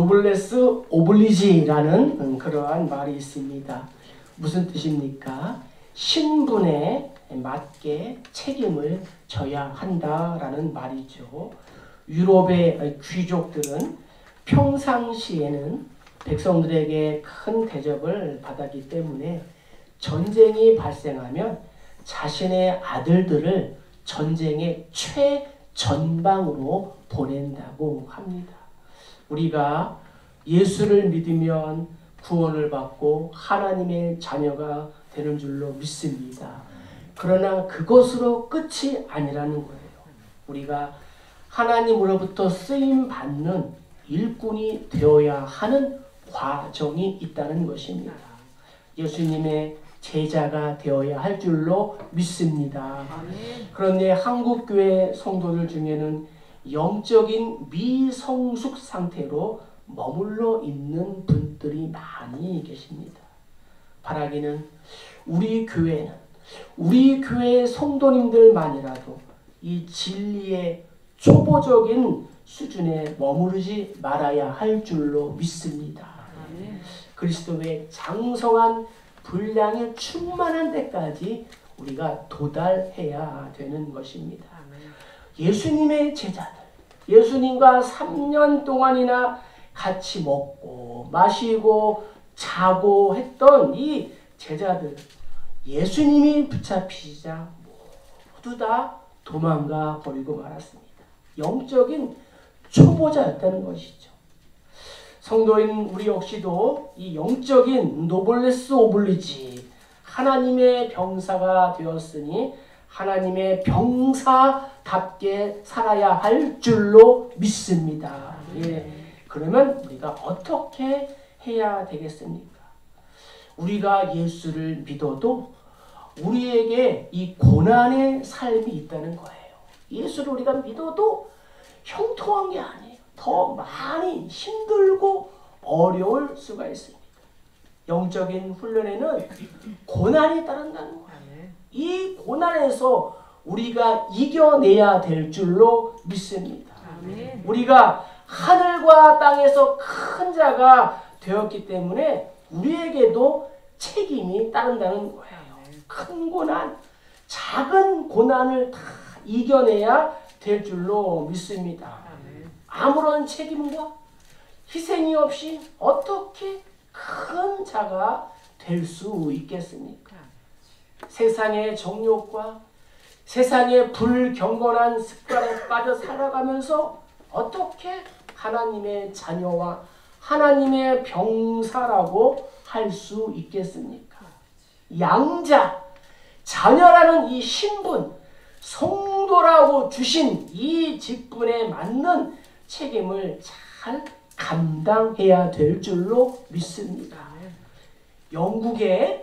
노블레스 오블리지라는 그러한 말이 있습니다. 무슨 뜻입니까? 신분에 맞게 책임을 져야 한다라는 말이죠. 유럽의 귀족들은 평상시에는 백성들에게 큰 대접을 받았기 때문에 전쟁이 발생하면 자신의 아들들을 전쟁의 최전방으로 보낸다고 합니다. 우리가 예수를 믿으면 구원을 받고 하나님의 자녀가 되는 줄로 믿습니다. 그러나 그것으로 끝이 아니라는 거예요. 우리가 하나님으로부터 쓰임받는 일꾼이 되어야 하는 과정이 있다는 것입니다. 예수님의 제자가 되어야 할 줄로 믿습니다. 그런데 한국교회 성도들 중에는 영적인 미성숙 상태로 머물러 있는 분들이 많이 계십니다. 바라기는 우리 교회 성도님들만이라도 이 진리의 초보적인 수준에 머무르지 말아야 할 줄로 믿습니다. 그리스도의 장성한 분량에 충만한 데까지 우리가 도달해야 되는 것입니다. 예수님의 제자들, 예수님과 3년 동안이나 같이 먹고 마시고 자고 했던 이 제자들, 예수님이 붙잡히자 모두 다 도망가 버리고 말았습니다. 영적인 초보자였다는 것이죠. 성도인 우리 역시도 이 영적인 노블레스 오블리지, 하나님의 병사가 되었으니 하나님의 병사답게 살아야 할 줄로 믿습니다. 예. 그러면 우리가 어떻게 해야 되겠습니까? 우리가 예수를 믿어도 우리에게 이 고난의 삶이 있다는 거예요. 예수를 우리가 믿어도 형통한 게 아니에요. 더 많이 힘들고 어려울 수가 있습니다. 영적인 훈련에는 고난이 따른다는 거예요. 이 고난에서 우리가 이겨내야 될 줄로 믿습니다. 우리가 하늘과 땅에서 큰 자가 되었기 때문에 우리에게도 책임이 따른다는 거예요. 큰 고난, 작은 고난을 다 이겨내야 될 줄로 믿습니다. 아무런 책임과 희생이 없이 어떻게 큰 자가 될 수 있겠습니까? 세상의 정욕과 세상의 불경건한 습관에 빠져 살아가면서 어떻게 하나님의 자녀와 하나님의 병사라고 할 수 있겠습니까? 양자, 자녀라는 이 신분, 성도라고 주신 이 직분에 맞는 책임을 잘 감당해야 될 줄로 믿습니다. 영국에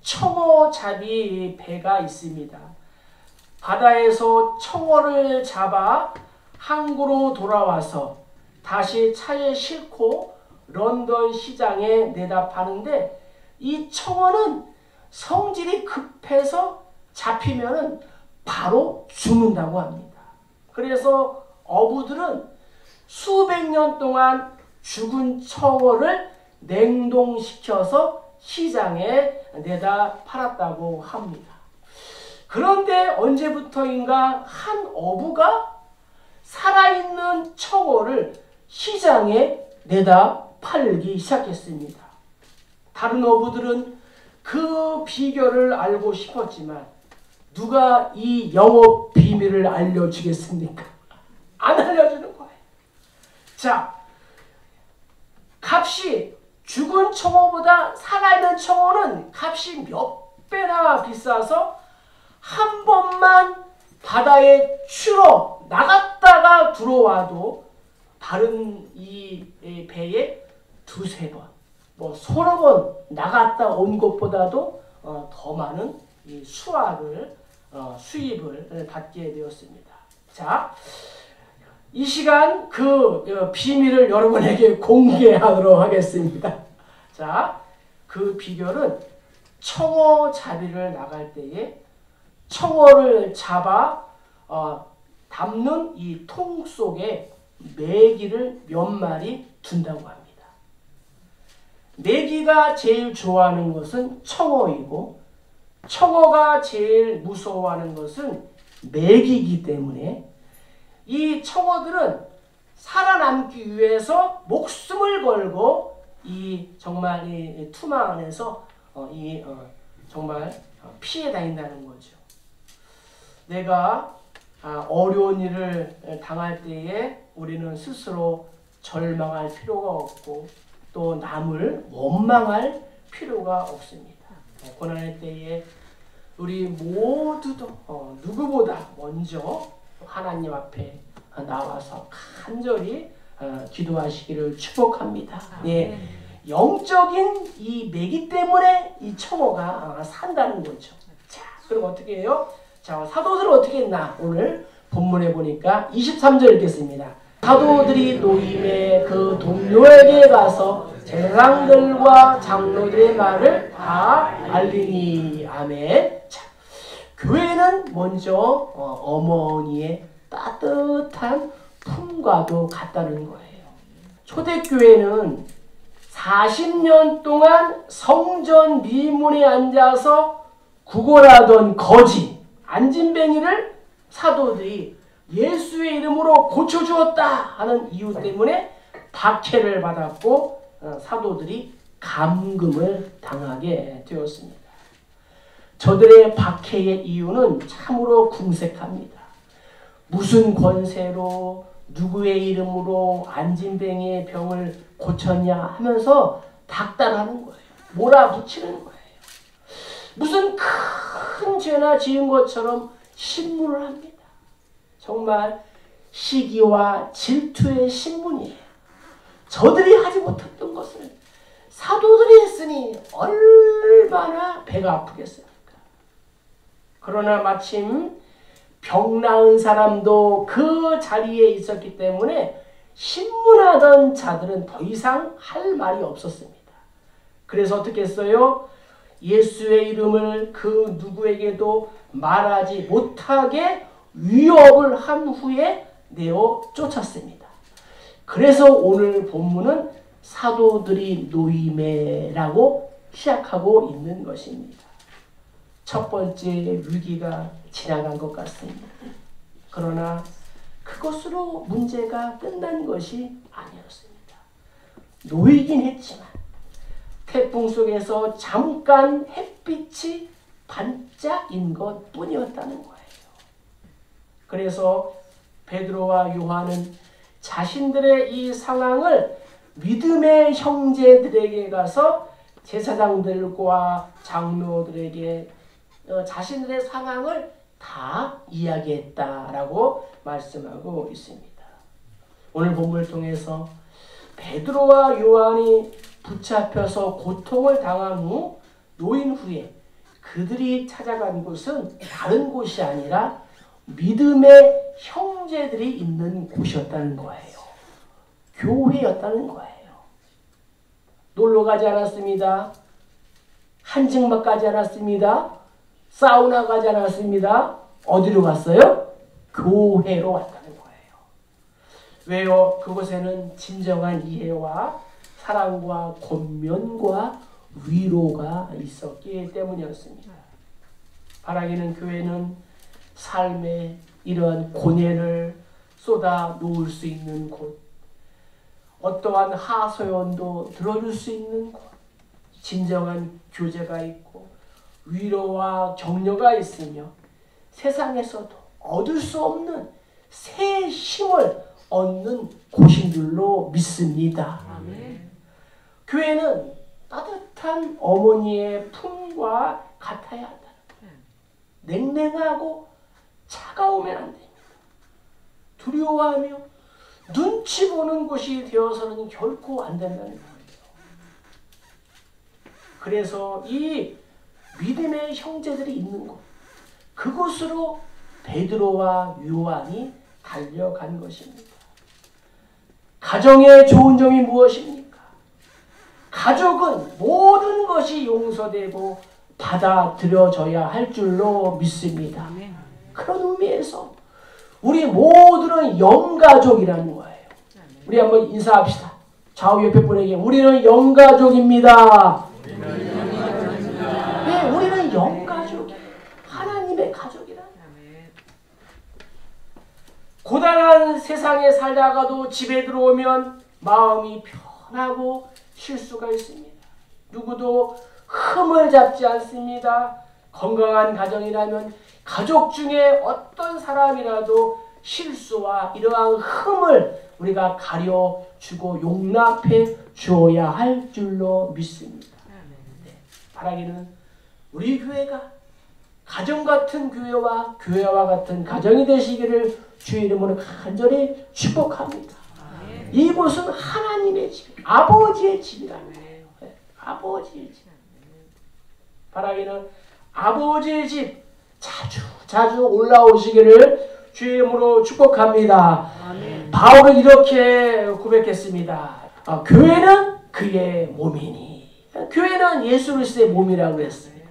청어잡이 배가 있습니다. 바다에서 청어를 잡아 항구로 돌아와서 다시 차에 싣고 런던 시장에 내다 파는데 이 청어는 성질이 급해서 잡히면은 바로 죽는다고 합니다. 그래서 어부들은 수백 년 동안 죽은 청어를 냉동시켜서 시장에 내다 팔았다고 합니다. 그런데 언제부터인가 한 어부가 살아있는 청어를 시장에 내다 팔기 시작했습니다. 다른 어부들은 그 비결을 알고 싶었지만 누가 이 영업 비밀을 알려주겠습니까? 안 알려주는 거예요. 자, 값이 죽은 청어보다 살아있는 청어는 값이 몇 배나 비싸서 한 번만 바다에 추러 나갔다가 들어와도 다른 이 배에 두세 번, 뭐 서너 번 나갔다 온 것보다도 더 많은 이 수입을 받게 되었습니다. 자, 이 시간 그 비밀을 여러분에게 공개하도록 하겠습니다. 자, 그 비결은 청어잡이를 나갈 때에 청어를 잡아 담는 이 통 속에 메기를 몇 마리 둔다고 합니다. 메기가 제일 좋아하는 것은 청어이고 청어가 제일 무서워하는 것은 메기이기 때문에 이 청어들은 살아남기 위해서 목숨을 걸고 이 정말 이 투망 안에서 정말 피해 다닌다는 거죠. 내가 어려운 일을 당할 때에 우리는 스스로 절망할 필요가 없고 또 남을 원망할 필요가 없습니다. 고난의 때에 우리 모두도 누구보다 먼저 하나님 앞에 나와서 간절히 기도하시기를 축복합니다. 예, 영적인 이 매기 때문에 이 청어가 산다는 거죠. 자, 그럼 어떻게 해요? 자, 사도들은 어떻게 했나? 오늘 본문에 보니까 23절 읽겠습니다. 사도들이 노임의 그 동료에게 가서 제사장들과 장로들의 말을 다 알리니. 아멘. 자, 교회는 먼저 어머니의 따뜻한 품과도 같다는 거예요. 초대교회는 40년 동안 성전 미문에 앉아서 구걸하던 거지 안진뱅이를 사도들이 예수의 이름으로 고쳐주었다 하는 이유 때문에 박해를 받았고 사도들이 감금을 당하게 되었습니다. 저들의 박해의 이유는 참으로 궁색합니다. 무슨 권세로 누구의 이름으로 안진뱅이의 병을 고쳤냐 하면서 닥달하는 거예요. 몰아붙이는 거예요. 무슨 큰 죄나 지은 것처럼 신문을 합니다. 정말 시기와 질투의 신문이에요. 저들이 하지 못했던 것을 사도들이 했으니 얼마나 배가 아프겠습니까? 그러나 마침 병 나은 사람도 그 자리에 있었기 때문에 신문하던 자들은 더 이상 할 말이 없었습니다. 그래서 어떻게 했어요? 예수의 이름을 그 누구에게도 말하지 못하게 위협을 한 후에 내어 쫓았습니다. 그래서 오늘 본문은 사도들이 노임에라고 시작하고 있는 것입니다. 첫 번째 위기가 지나간 것 같습니다. 그러나 그것으로 문제가 끝난 것이 아니었습니다. 놓이긴 했지만 태풍 속에서 잠깐 햇빛이 반짝인 것 뿐이었다는 거예요. 그래서 베드로와 요한은 자신들의 이 상황을 믿음의 형제들에게 가서 제사장들과 장로들에게 자신들의 상황을 다 이야기했다라고 말씀하고 있습니다. 오늘 본문을 통해서 베드로와 요한이 붙잡혀서 고통을 당한 후 노인 후에 그들이 찾아간 곳은 다른 곳이 아니라 믿음의 형제들이 있는 곳이었다는 거예요. 교회였다는 거예요. 놀러 가지 않았습니다. 한증막 가지 않았습니다. 사우나 가지 않았습니다. 어디로 갔어요? 교회로 왔다는 거예요. 왜요? 그곳에는 진정한 이해와 사랑과 권면과 위로가 있었기 때문이었습니다. 바라기는 교회는 삶의 이러한 고뇌를 쏟아 놓을 수 있는 곳, 어떠한 하소연도 들어줄 수 있는 곳, 진정한 교제가 있고 위로와 격려가 있으며 세상에서도 얻을 수 없는 새 힘을 얻는 곳인 줄로 믿습니다. 아멘. 교회는 따뜻한 어머니의 품과 같아야 한다는 거예요. 냉랭하고 차가우면 안 됩니다. 두려워하며 눈치 보는 곳이 되어서는 결코 안 된다는 거예요. 그래서 이 믿음의 형제들이 있는 곳, 그곳으로 베드로와 요한이 달려간 것입니다. 가정의 좋은 점이 무엇입니까? 가족은 모든 것이 용서되고 받아들여져야 할 줄로 믿습니다. 그런 의미에서 우리 모두는 영가족이라는 거예요. 우리 한번 인사합시다. 좌우 옆에 분에게 우리는 영가족입니다. 네, 우리는 영가족이에요. 하나님의 가족이라. 고단한 세상에 살다가도 집에 들어오면 마음이 편하고 쉴 수가 있습니다. 누구도 흠을 잡지 않습니다. 건강한 가정이라면 가족 중에 어떤 사람이라도 실수와 이러한 흠을 우리가 가려주고 용납해 주어야 할 줄로 믿습니다. 네, 바라기는 우리 교회가 가정 같은 교회와 교회와 같은 가정이 되시기를 주의 이름으로 간절히 축복합니다. 이곳은 하나님의 집, 아버지의 집이랍니다. 네, 아버지의 집. 바라기는 아버지의 집 자주 올라오시기를 주의 이름으로 축복합니다. 아멘. 바울은 이렇게 고백했습니다. 교회는 그의 몸이니. 교회는 예수 그리스도의 몸이라고 했습니다.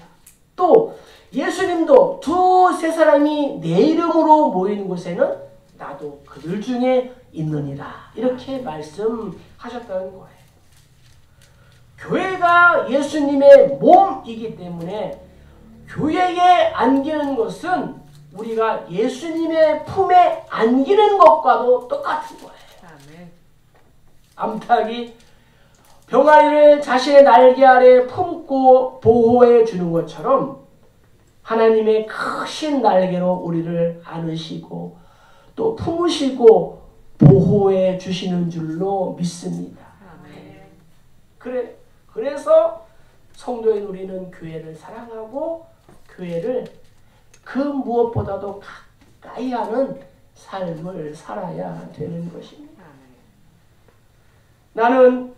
또 예수님도 두세 사람이 내 이름으로 모이는 곳에는 나도 그들 중에 있느니라. 이렇게 말씀하셨다는 거예요. 교회가 예수님의 몸이기 때문에 교회에 안기는 것은 우리가 예수님의 품에 안기는 것과도 똑같은 거예요. 암탉이 병아리를 자신의 날개 아래 품고 보호해 주는 것처럼 하나님의 크신 날개로 우리를 안으시고 또 품으시고 보호해 주시는 줄로 믿습니다. 그래서 성도인 우리는 교회를 사랑하고 교회를 그 무엇보다도 가까이 하는 삶을 살아야 되는 것입니다. 나는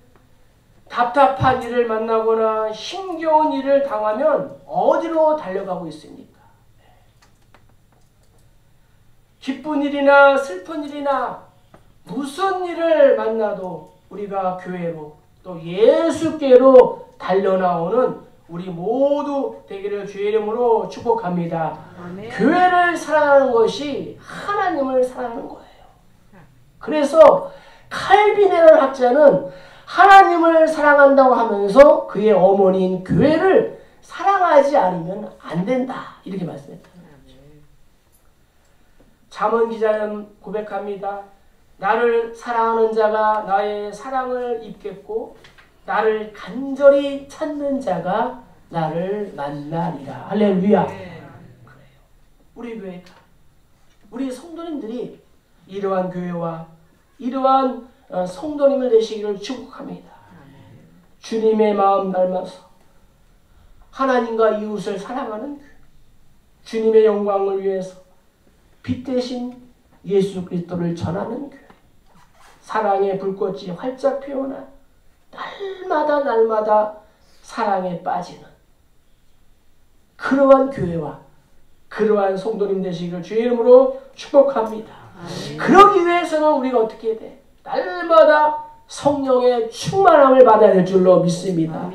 답답한 일을 만나거나 힘겨운 일을 당하면 어디로 달려가고 있습니까? 기쁜 일이나 슬픈 일이나 무슨 일을 만나도 우리가 교회로 또 예수께로 달려나오는 우리 모두 되기를 주의 이름으로 축복합니다. 아멘. 교회를 사랑하는 것이 하나님을 사랑하는 거예요. 그래서 칼빈이라는 학자는 하나님을 사랑한다고 하면서 그의 어머니인 교회를 사랑하지 않으면 안 된다. 이렇게 말씀했다. 잠언 기자는 고백합니다. 나를 사랑하는 자가 나의 사랑을 입겠고 나를 간절히 찾는 자가 나를 만나리라. 할렐루야. 그래요. 우리 교회가 우리 성도님들이 이러한 교회와 이러한 성도님을 되시기를 축복합니다. 주님의 마음 닮아서 하나님과 이웃을 사랑하는 교회, 주님의 영광을 위해서 빛 대신 예수 그리스도를 전하는 교회, 사랑의 불꽃이 활짝 피어나 날마다 사랑에 빠지는 그러한 교회와 그러한 성도님 되시기를 주의 이름으로 축복합니다. 그러기 위해서는 우리가 어떻게 돼? 날마다 성령의 충만함을 받아야 될 줄로 믿습니다.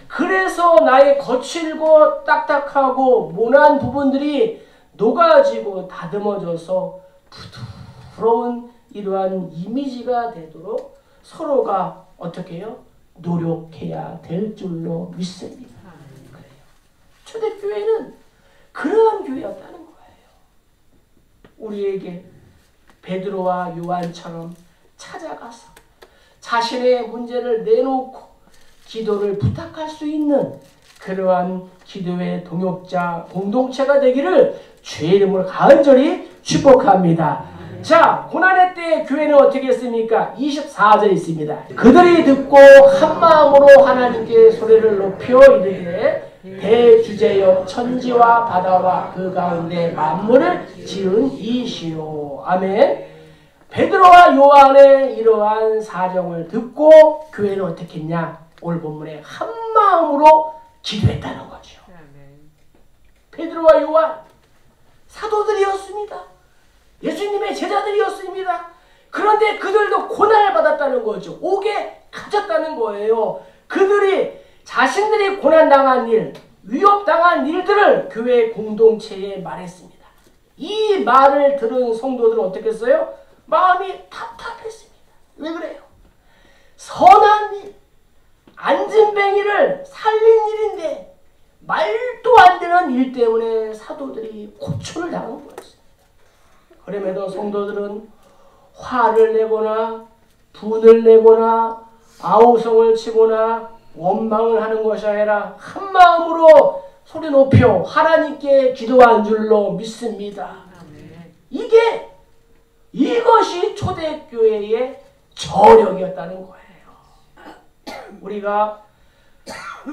그래서 나의 거칠고 딱딱하고 모난 부분들이 녹아지고 다듬어져서 부드러운 이러한 이미지가 되도록 서로가 어떻게 해요? 노력해야 될 줄로 믿습니다. 그래요. 초대교회는 그러한 교회였다는 거예요. 우리에게 베드로와 요한처럼 찾아가서 자신의 문제를 내놓고 기도를 부탁할 수 있는 그러한 기도의 동역자 공동체가 되기를 주의 이름으로 간절히 축복합니다. 자, 고난의 때 교회는 어떻게 했습니까? 24절에 있습니다. 그들이 듣고 한마음으로 하나님께 소리를 높여 이르기를 대주제여 천지와 바다와 그 가운데 만물을 지은 이시오. 아멘. 베드로와 요한의 이러한 사정을 듣고 교회는 어떻게 했냐? 오늘 본문에 한마음으로 기도했다는 거죠. 베드로와 요한 사도들이었습니다. 예수님의 제자들이었습니다. 그런데 그들도 고난을 받았다는 거죠. 옥에 갇혔다는 거예요. 그들이 자신들이 고난당한 일, 위협당한 일들을 교회 공동체에 말했습니다. 이 말을 들은 성도들은 어떻게 했어요? 마음이 답답했습니다. 왜 그래요? 선한 일, 안진뱅이를 살린 일인데 말도 안 되는 일 때문에 사도들이 고초를 당한 거였습니다. 그럼에도 성도들은 화를 내거나 분을 내거나 아우성을 치거나 원망을 하는 것이 아니라 한 마음으로 소리 높여 하나님께 기도한 줄로 믿습니다. 이것이 초대교회의 저력이었다는 거예요. 우리가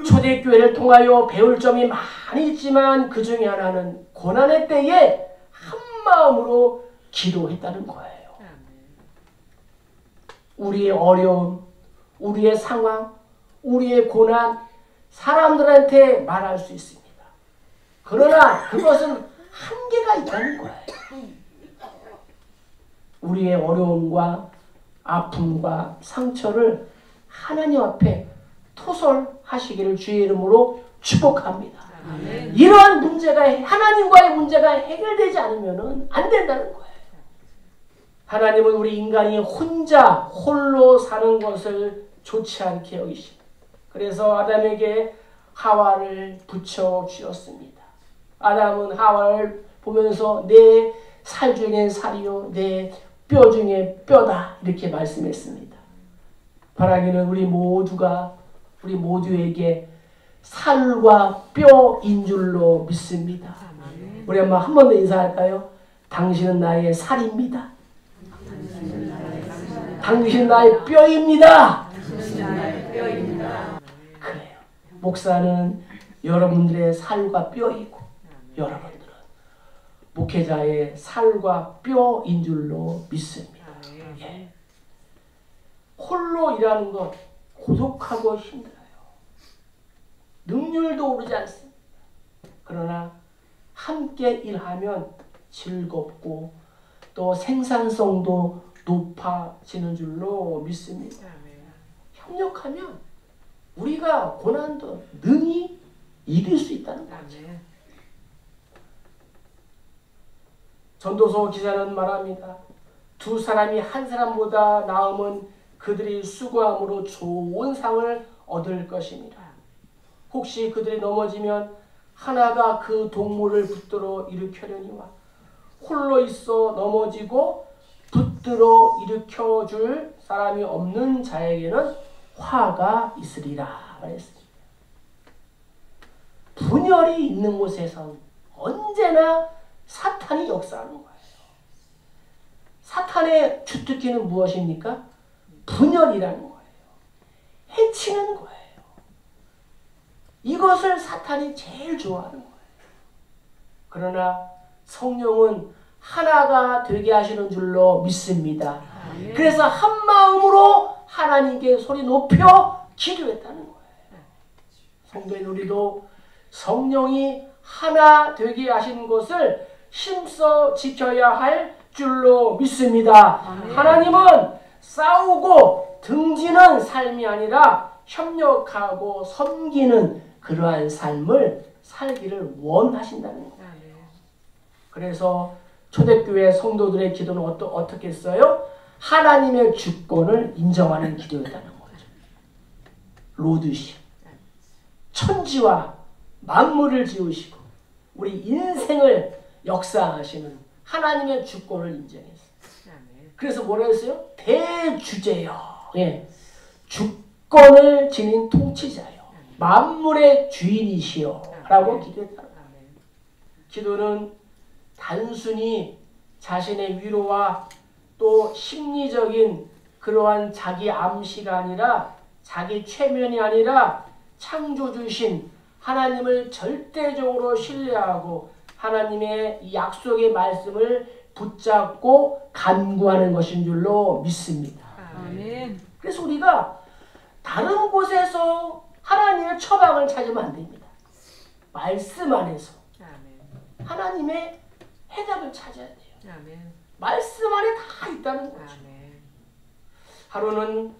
초대교회를 통하여 배울 점이 많이 있지만 그 중에 하나는 고난의 때에 한 마음으로 기도했다는 거예요. 우리의 어려움, 우리의 상황, 우리의 고난, 사람들한테 말할 수 있습니다. 그러나 그것은 한계가 있다는 거예요. 우리의 어려움과 아픔과 상처를 하나님 앞에 토설하시기를 주의 이름으로 축복합니다. 아멘. 이러한 문제가 하나님과의 문제가 해결되지 않으면 안 된다는 거예요. 하나님은 우리 인간이 홀로 사는 것을 좋지 않게 여기십니다. 그래서 아담에게 하와를 붙여 주었습니다. 아담은 하와를 보면서 내 살 중에 살이요 내 뼈 중에 뼈다 이렇게 말씀했습니다. 바라기는 우리 모두에게 살과 뼈인 줄로 믿습니다. 우리 한번 한 번 더 인사할까요? 당신은 나의 살입니다. 당신은 나의 뼈입니다. 그래요. 목사는 여러분들의 살과 뼈이고 여러분들은 목회자의 살과 뼈인 줄로 믿습니다. 예. 홀로 일하는 것 고독하고 힘들어요. 능률도 오르지 않습니다. 그러나 함께 일하면 즐겁고 또 생산성도 높아지는 줄로 믿습니다. 협력하면 우리가 고난도 능히 이길 수 있다는 거죠. 전도서 기자는 말합니다. 두 사람이 한 사람보다 나으면 그들이 수고함으로 좋은 상을 얻을 것입니다. 혹시 그들이 넘어지면 하나가 그 동물을 붙들어 일으켜려니와 홀로 있어 넘어지고 붙들어 일으켜줄 사람이 없는 자에게는 화가 있으리라 말했습니다. 분열이 있는 곳에선 언제나 사탄이 역사하는 거예요. 사탄의 주특기는 무엇입니까? 분열이라는 거예요. 해치는 거예요. 이것을 사탄이 제일 좋아하는 거예요. 그러나 성령은 하나가 되게 하시는 줄로 믿습니다. 아멘. 그래서 한 마음으로 하나님께 소리 높여 기도했다는 거예요. 성도인 우리도 성령이 하나 되게 하신 것을 힘써 지켜야 할 줄로 믿습니다. 아멘. 하나님은 싸우고 등지는 삶이 아니라 협력하고 섬기는 그러한 삶을 살기를 원하신다는 거예요. 그래서 초대교회 성도들의 기도는 어떻게 했어요? 하나님의 주권을 인정하는 기도였다는 거죠. 로드십. 천지와 만물을 지으시고 우리 인생을 역사하시는 하나님의 주권을 인정했어요. 그래서 뭐라 했어요? 대주제여. 예. 주권을 지닌 통치자여. 만물의 주인이시여. 라고 기도했다. 기도는 단순히 자신의 위로와 또 심리적인 그러한 자기 암시가 아니라 자기 최면이 아니라 창조주신 하나님을 절대적으로 신뢰하고 하나님의 이 약속의 말씀을 붙잡고 간구하는 것인 줄로 믿습니다. 아멘. 그래서 우리가 다른 곳에서 하나님의 처방을 찾으면 안 됩니다. 말씀 안에서 하나님의 해답을 찾아야 돼요. 아멘. 말씀 안에 다 있다는 거죠. 아멘. 하루는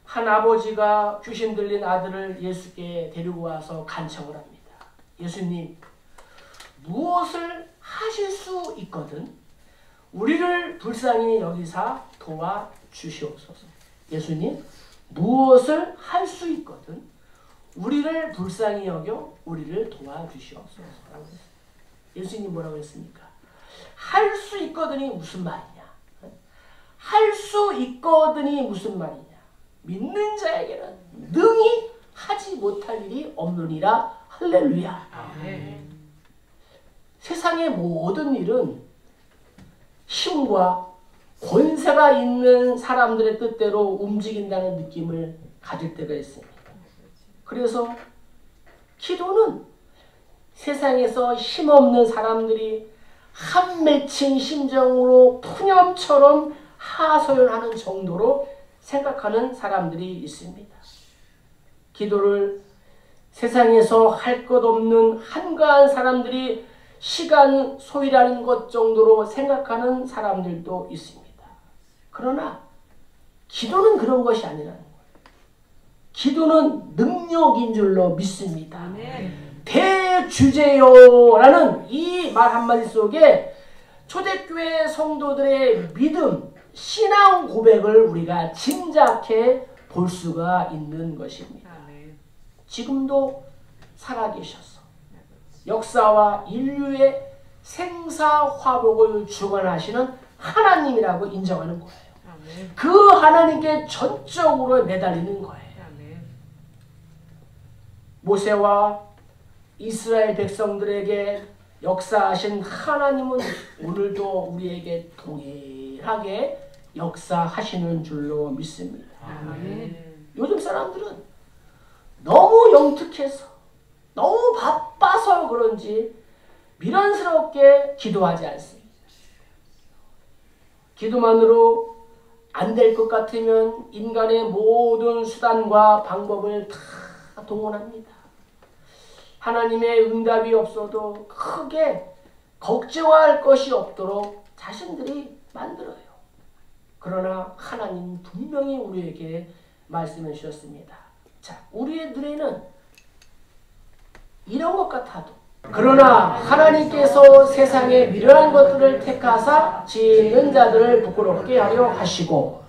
한 아버지가 귀신 들린 아들을 예수께 데리고 와서 간청을 합니다. 예수님, 무엇을 하실 수 있거든 우리를 불쌍히 여기사 도와주시옵소서. 예수님, 무엇을 할 수 있거든 우리를 불쌍히 여겨 우리를 도와주시옵소서라고 했어요. 예수님 뭐라고 했습니까? 할 수 있거든이 무슨 말이냐? 할 수 있거든이 무슨 말이냐? 믿는 자에게는 능히 하지 못할 일이 없느니라. 할렐루야. 세상의 모든 일은 힘과 권세가 있는 사람들의 뜻대로 움직인다는 느낌을 가질 때가 있습니다. 그래서 기도는 세상에서 힘없는 사람들이 한 맺힌 심정으로 푸념처럼 하소연하는 정도로 생각하는 사람들이 있습니다. 기도를 세상에서 할 것 없는 한가한 사람들이 시간 소비라는 것 정도로 생각하는 사람들도 있습니다. 그러나 기도는 그런 것이 아니라는 거예요. 기도는 능력인 줄로 믿습니다. 대주제요라는 이 말 한마디 속에 초대교회 성도들의 믿음, 신앙 고백을 우리가 짐작해 볼 수가 있는 것입니다. 지금도 살아계셔서 역사와 인류의 생사화복을 주관하시는 하나님이라고 인정하는 거예요. 그 하나님께 전적으로 매달리는 거예요. 모세와 이스라엘 백성들에게 역사하신 하나님은 오늘도 우리에게 동일하게 역사하시는 줄로 믿습니다. 요즘 사람들은 너무 영특해서 너무 바빠서 그런지 미련스럽게 기도하지 않습니다. 기도만으로 안 될 것 같으면 인간의 모든 수단과 방법을 다 동원합니다. 하나님의 응답이 없어도 크게 걱정할 것이 없도록 자신들이 만들어요. 그러나 하나님 분명히 우리에게 말씀해 주셨습니다. 자, 우리의 눈에는 이런 것 같아도 그러나 하나님께서 세상에 미련한 것들을 택하사 지혜 있는 자들을 부끄럽게 하려 하시고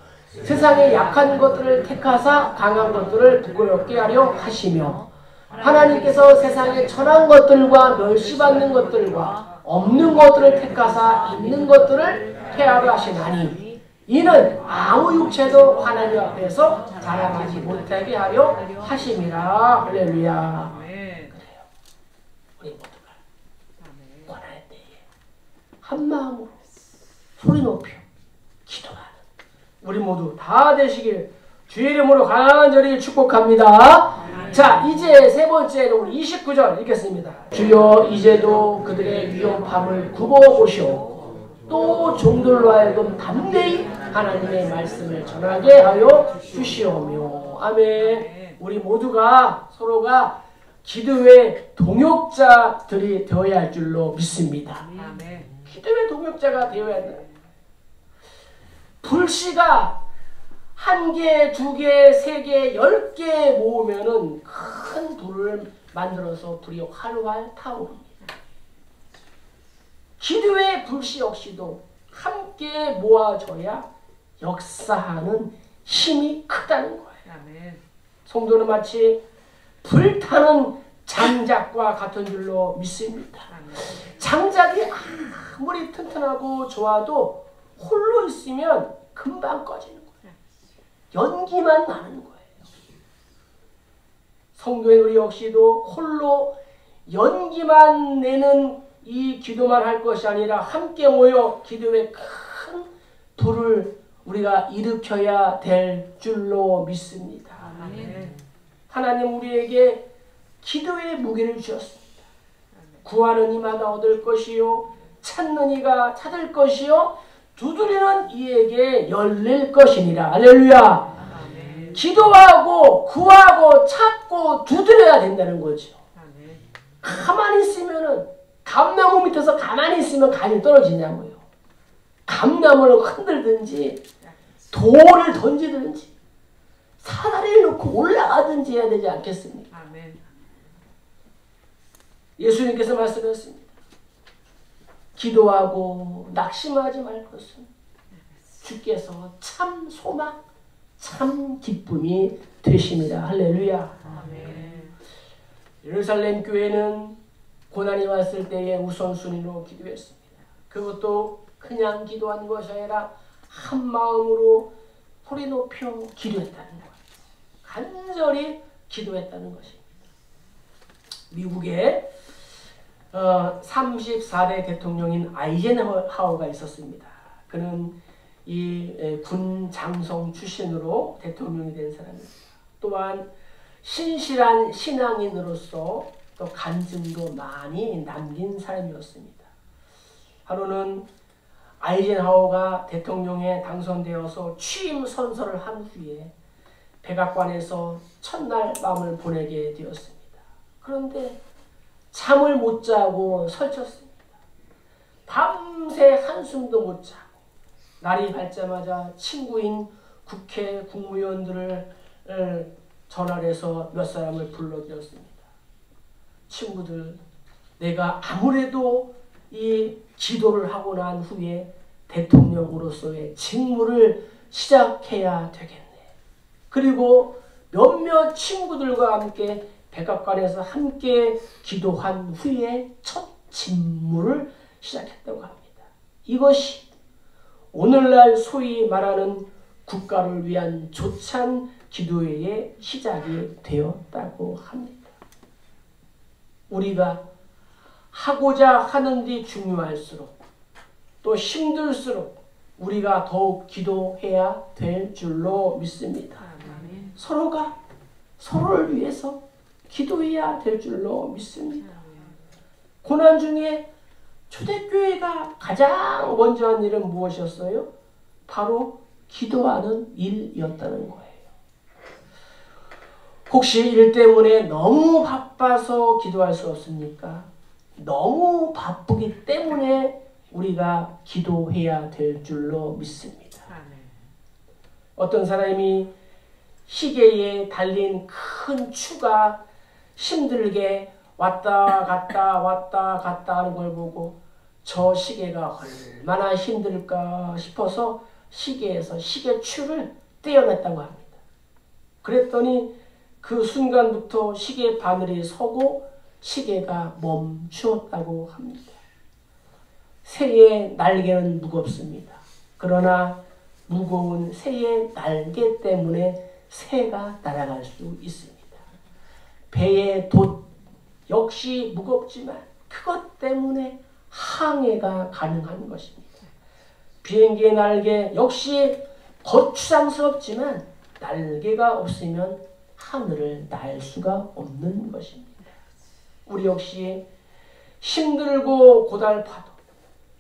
세상에 약한 것들을 택하사 강한 것들을 부끄럽게 하려 하시며 하나님께서 세상에 천한 것들과 멸시받는 것들과 없는 것들을 택하사 있는 것들을 폐하려 하시나니 이는 아무 육체도 하나님 앞에서 자랑하지 못하게 하려 하심이라. 할렐루야. 그래요. 우리 모두가 고난의 때에 한 마음으로 소리 높여 기도하는 우리 모두 다 되시길 주의 이름으로 간절히 축복합니다. 자, 이제 세 번째로 우리 29절 읽겠습니다. 주여 이제도 그들의 위험함을 굽어보시오. 또 종들로 하여금 담대히 하나님의 말씀을 전하게 하여 주시오며. 아멘. 우리 모두가 서로가 기도의 동역자들이 되어야 할 줄로 믿습니다. 기도의 동역자가 되어야 한다. 불씨가 1개, 2개, 3개, 10개 모으면은 큰 불을 만들어서 불이 활활 타오릅니다. 기도의 불씨 역시도 함께 모아져야 역사하는 힘이 크다는 거예요. 성도는 마치 불타는 장작과 같은 줄로 믿습니다. 장작이 아무리 튼튼하고 좋아도 홀로 있으면 금방 꺼지는 거예요. 연기만 나는 거예요. 성도의 우리 역시도 홀로 연기만 내는 이 기도만 할 것이 아니라 함께 모여 기도의 큰 불을 우리가 일으켜야 될 줄로 믿습니다. 아멘. 하나님 우리에게 기도의 무게를 주셨습니다. 구하는 이마다 얻을 것이요 찾는 이가 찾을 것이요 두드리는 이에게 열릴 것이니라. 할렐루야. 아멘. 기도하고 구하고 찾고 두드려야 된다는 거죠. 아멘. 가만히 있으면은 감나무 밑에서 가만히 있으면 감이 떨어지냐고요. 감나무를 흔들든지 돌을 던지든지 사다리를 놓고 올라가든지 해야 되지 않겠습니까? 아멘. 예수님께서 말씀하셨습니다. 기도하고 낙심하지 말 것은 주께서 참 소망, 참 기쁨이 되십니다. 할렐루야. 아멘. 예루살렘 교회는 고난이 왔을 때에 우선순위로 기도했습니다. 그것도 그냥 기도한 것이 아니라 한 마음으로 소리 높여 기도했다는 거예요. 간절히 기도했다는 것입니다. 미국에 34대 대통령인 아이젠하워가 있었습니다. 그는 이 군 장성 출신으로 대통령이 된 사람입니다. 또한 신실한 신앙인으로서 또 간증도 많이 남긴 사람이었습니다. 하루는 아이젠하워가 대통령에 당선되어서 취임 선서를 한 후에 백악관에서 첫날 밤을 보내게 되었습니다. 그런데 잠을 못 자고 설쳤습니다. 밤새 한숨도 못 자고 날이 밝자마자 친구인 국회 국무위원들을 전화를 해서 몇 사람을 불러들였습니다. 친구들, 내가 아무래도 이 기도를 하고 난 후에 대통령으로서의 직무를 시작해야 되겠네. 그리고 몇몇 친구들과 함께 백악관에서 함께 기도한 후에 첫 직무를 시작했다고 합니다. 이것이 오늘날 소위 말하는 국가를 위한 조찬 기도회의 시작이 되었다고 합니다. 우리가 하고자 하는 데 중요할수록 또 힘들수록 우리가 더욱 기도해야 될 줄로 믿습니다. 서로가 서로를 위해서 기도해야 될 줄로 믿습니다. 고난 중에 초대교회가 가장 먼저 한 일은 무엇이었어요? 바로 기도하는 일이었다는 거예요. 혹시 일 때문에 너무 바빠서 기도할 수 없습니까? 너무 바쁘기 때문에 우리가 기도해야 될 줄로 믿습니다. 어떤 사람이 시계에 달린 큰 추가 힘들게 왔다 갔다 하는 걸 보고 저 시계가 얼마나 힘들까 싶어서 시계에서 시계추를 떼어냈다고 합니다. 그랬더니 그 순간부터 시계 바늘이 서고 시계가 멈추었다고 합니다. 새의 날개는 무겁습니다. 그러나 무거운 새의 날개 때문에 새가 날아갈 수 있습니다. 배의 돛 역시 무겁지만 그것 때문에 항해가 가능한 것입니다. 비행기의 날개 역시 거추장스럽지만 날개가 없으면 하늘을 날 수가 없는 것입니다. 우리 역시 힘들고 고달파도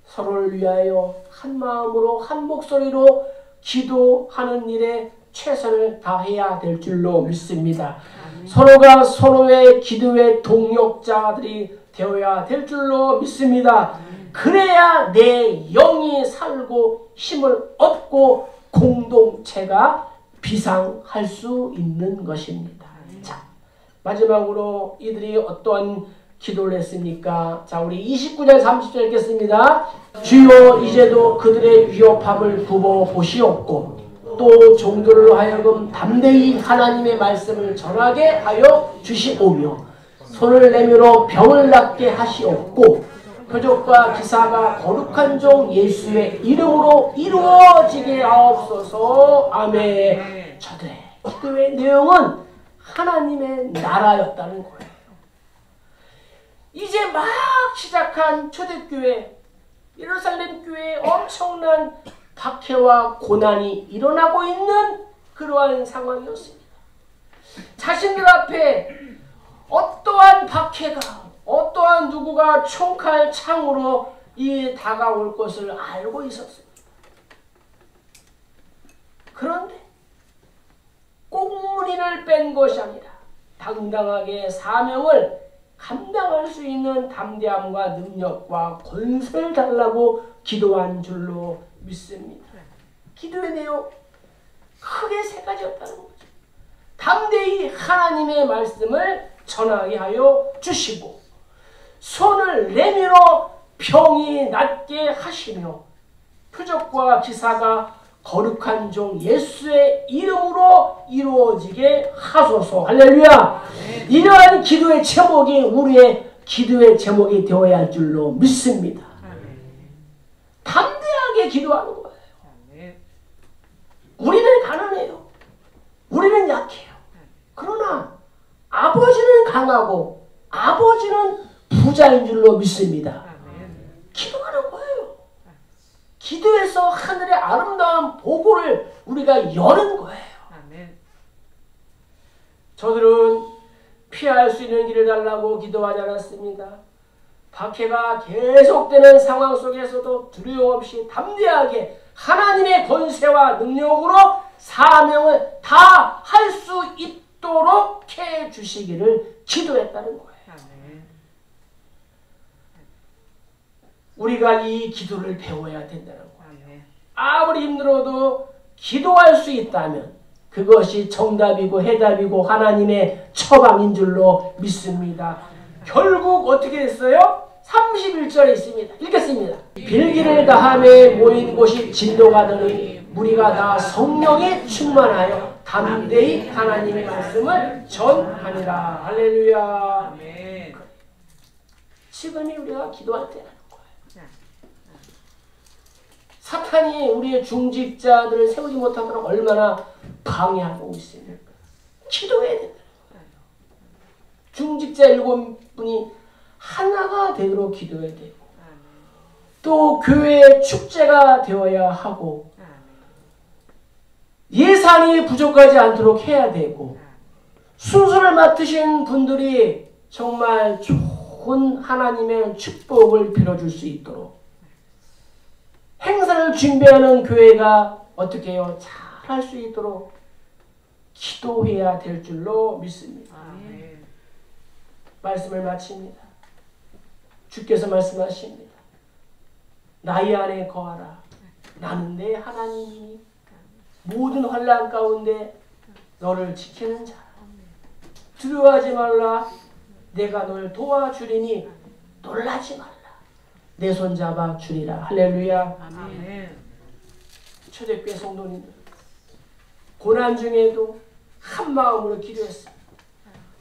서로를 위하여 한 마음으로 한 목소리로 기도하는 일에 최선을 다해야 될 줄로 믿습니다. 서로가 서로의 기도의 동역자들이 되어야 될 줄로 믿습니다. 그래야 내 영이 살고 힘을 얻고 공동체가 비상할 수 있는 것입니다. 자, 마지막으로 이들이 어떠한 기도를 했습니까? 자, 우리 29절 30절 읽겠습니다. 주여 이제도 그들의 위협함을 굽어 보시옵고 또 종들로 하여금 담대히 하나님의 말씀을 전하게 하여 주시오며 손을 내밀어 병을 낫게 하시옵고 표적과 기사가 거룩한 종 예수의 이름으로 이루어지게 하옵소서. 아멘. 저들의 기도의 내용은 하나님의 나라였다는 거예요. 이제 막 시작한 초대교회, 예루살렘 교회에 엄청난 박해와 고난이 일어나고 있는 그러한 상황이었습니다. 자신들 앞에 어떠한 박해가, 어떠한 누구가 총칼 창으로 다가올 것을 알고 있었습니다. 그런데 꽁무니를 뺀 것이 아니라 당당하게 사명을 감당할 수 있는 담대함과 능력과 권세를 달라고 기도한 줄로 믿습니다. 기도의 내용 크게 세 가지였다는 거죠. 담대히 하나님의 말씀을 전하게 하여 주시고 손을 내밀어 병이 낫게 하시며 표적과 기사가 거룩한 종 예수의 이름으로 이루어지게 하소서. 할렐루야. 이러한 기도의 제목이 우리의 기도의 제목이 되어야 할 줄로 믿습니다. 담대하게 기도하는 거예요. 우리는 가난해요. 우리는 약해요. 그러나 아버지는 강하고 아버지는 부자인 줄로 믿습니다. 기도하는 거예요. 기도해서 하늘의 아름다운 보고를 우리가 여는 거예요. 저들은 피할 수 있는 길을 달라고 기도하지 않았습니다. 박해가 계속되는 상황 속에서도 두려움 없이 담대하게 하나님의 권세와 능력으로 사명을 다 할 수 있도록 해주시기를 기도했다는 거예요. 우리가 이 기도를 배워야 된다는 거예요. 아무리 힘들어도 기도할 수 있다면 그것이 정답이고 해답이고 하나님의 처방인 줄로 믿습니다. 결국 어떻게 됐어요? 31절에 있습니다. 읽겠습니다. 빌기를 다함에 모인 곳이 진도가 되니 무리가 다 성령에 충만하여 담대히 하나님의 말씀을 전하니라. 할렐루야. 지금이 우리가 기도할 때라는 거예요. 사탄이 우리의 중직자들을 세우지 못하면 얼마나 방해하고 있습니까? 기도해야 된다는 거예요. 중직자 7분이 하나가 되도록 기도해야 되고 또 교회의 축제가 되어야 하고 예산이 부족하지 않도록 해야 되고 순서를 맡으신 분들이 정말 좋은 하나님의 축복을 빌어줄 수 있도록 행사를 준비하는 교회가 어떻게 해요? 잘 할 수 있도록 기도해야 될 줄로 믿습니다. 말씀을 마칩니다. 주께서 말씀하십니다. 나의 안에 거하라. 나는 내 하나님이니 모든 환난 가운데 너를 지키는 자라. 두려워하지 말라. 내가 널 도와주리니 놀라지 말라. 내 손 잡아 주리라. 할렐루야. 아멘. 초대교회 성도님들 고난 중에도 한 마음으로 기도했습니다.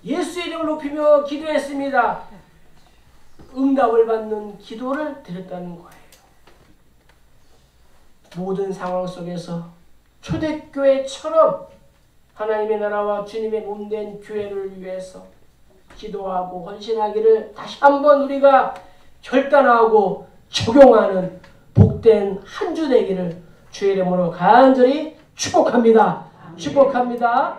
예수의 이름을 높이며 기도했습니다. 응답을 받는 기도를 드렸다는 거예요. 모든 상황 속에서 초대교회처럼 하나님의 나라와 주님의 몸된 교회를 위해서 기도하고 헌신하기를 다시 한번 우리가 결단하고 적용하는 복된 한 주 되기를 주의 이름으로 간절히 축복합니다. 축복합니다.